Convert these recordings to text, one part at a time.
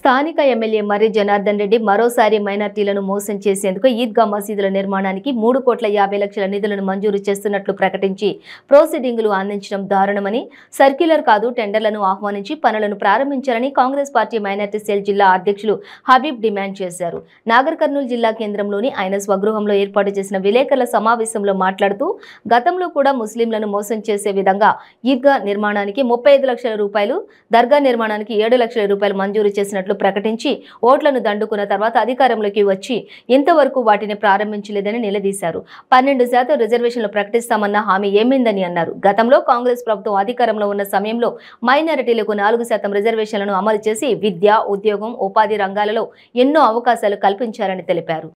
స్థానిక ఎమ్మెల్యే మర్రి జనార్దన్ రెడ్డి మరోసారి మైనార్టీలను మోసం చేసేందుకు ఈద్గా మసీదుల నిర్మాణానికి 3,50,00,000 నిధులను మంజూరు చేస్తున్నట్లు ప్రకటించి ప్రొసీడింగులు అందించడం దారుణమని, సర్క్యులర్ కాదు టెండర్లను ఆహ్వానించి పనులను ప్రారంభించాలని కాంగ్రెస్ పార్టీ మైనార్టీ సెల్ జిల్లా అధ్యక్షులు హబీబ్ డిమాండ్ చేశారు. నాగర్ కర్నూలు జిల్లా కేంద్రంలోని ఆయన స్వగృహంలో ఏర్పాటు చేసిన విలేకరుల సమావేశంలో మాట్లాడుతూ గతంలో కూడా ముస్లింలను మోసం చేసే విధంగా ఈద్గా నిర్మాణానికి 35 లక్షల రూపాయలు, దర్గా నిర్మాణానికి 7 లక్షల రూపాయలు మంజూరు చేసినట్లు ప్రకటించి ఓట్లను దండుకున్న తర్వాత అధికారంలోకి వచ్చి ఇంతవరకు వాటిని ప్రారంభించలేదని నిలదీశారు. 12% రిజర్వేషన్లు ప్రకటిస్తామన్న హామీ ఏమైందని అన్నారు. గతంలో కాంగ్రెస్ ప్రభుత్వం అధికారంలో ఉన్న సమయంలో మైనారిటీలకు 4% రిజర్వేషన్లను అమలు చేసి విద్య, ఉద్యోగం, ఉపాధి రంగాలలో ఎన్నో అవకాశాలు కల్పించారని తెలిపారు.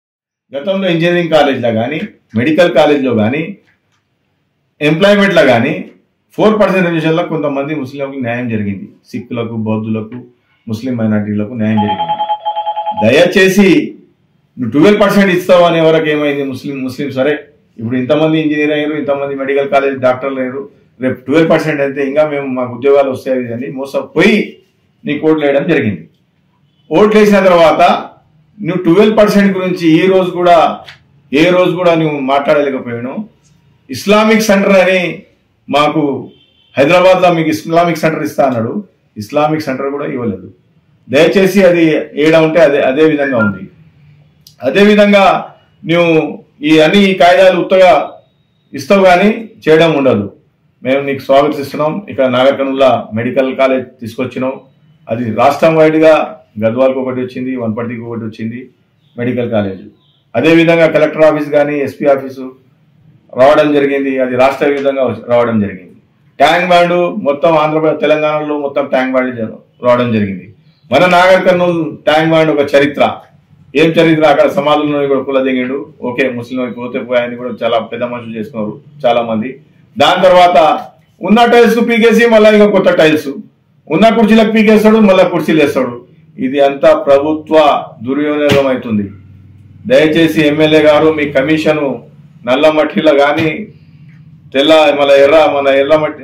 గతంలో ఇంజనీరింగ్ కాలేజ్లో కానీ, మెడికల్ కాలేజ్లో కానీ, ఎంప్లాయ్మెంట్లో కానీ 4% రిజర్వేషన్లకు కొంతమంది ముస్లింలకు న్యాయం జరిగింది. సిక్కులకు, బౌద్ధులకు, ముస్లిం మైనార్టీలకు న్యాయం జరిగింది. దయచేసి నువ్వు 12% ఇస్తావు అనే వరకు ఏమైంది? ముస్లిం సరే, ఇప్పుడు ఇంతమంది ఇంజనీర్ అయ్యారు, ఇంతమంది మెడికల్ కాలేజ్ డాక్టర్లు అయ్యారు, రేపు 12% అయితే ఇంకా మేము మాకు ఉద్యోగాలు వస్తాయి అని మోసపోయి నీకు ఓట్లు వేయడం జరిగింది. ఓట్లు వేసిన తర్వాత నువ్వు 12% గురించి ఏ రోజు కూడా నువ్వు మాట్లాడలేకపోయాను. ఇస్లామిక్ సెంటర్ అని మాకు హైదరాబాద్లో మీకు ఇస్లామిక్ సెంటర్ ఇస్తా అన్నాడు. ఇస్లామిక్ సెంటర్ కూడా ఇవ్వలేదు. దయచేసి అది ఏడ ఉంటే అదే విధంగా ఉంది. అదేవిధంగా నువ్వు ఈ కాయిదాలు ఉత్తగా ఇస్తావు కానీ చేయడం ఉండదు. మేము నీకు స్వాగతిస్తున్నాం. ఇక్కడ నాగర్ కర్నూలులో మెడికల్ కాలేజ్ తీసుకొచ్చినాం. అది రాష్ట్రం వైడ్గా గద్వాల్కి ఒకటి వచ్చింది, వనపర్తికి ఒకటి వచ్చింది మెడికల్ కాలేజ్. అదేవిధంగా కలెక్టర్ ఆఫీస్ కానీ, ఎస్పీ ఆఫీసు రావడం జరిగింది. అది రాష్ట్ర విధంగా రావడం జరిగింది. ట్యాంక్ బ్యాండ్ మొత్తం ఆంధ్రప్రదేశ్, తెలంగాణలో మొత్తం ట్యాంక్ బ్యాండ్ రావడం జరిగింది. మన నాగర్ కర్నూలు ట్యాంక్ బ్యాండ్ ఒక చరిత్ర. ఏం చరిత్ర? అక్కడ సమాధులను కూడా కులదెంగిండు. ఓకే, ముస్లిం పోతే పోయాయని కూడా చాలా పెద్ద మనుషులు చేసుకున్నారు చాలా మంది. దాని తర్వాత ఉన్న టైల్స్ పీకేసి మళ్ళీ ఇంకా కొత్త టైల్స్, ఉన్న కుర్చీలకు పీకేస్తాడు, మళ్ళీ కుర్చీలు వేస్తాడు. ఇది అంతా ప్రభుత్వ దుర్వినియోగం అవుతుంది. దయచేసి ఎమ్మెల్యే గారు మీ కమిషను నల్ల మట్టిలో కానీ, తెల్ల మన ఎర్ర మట్టి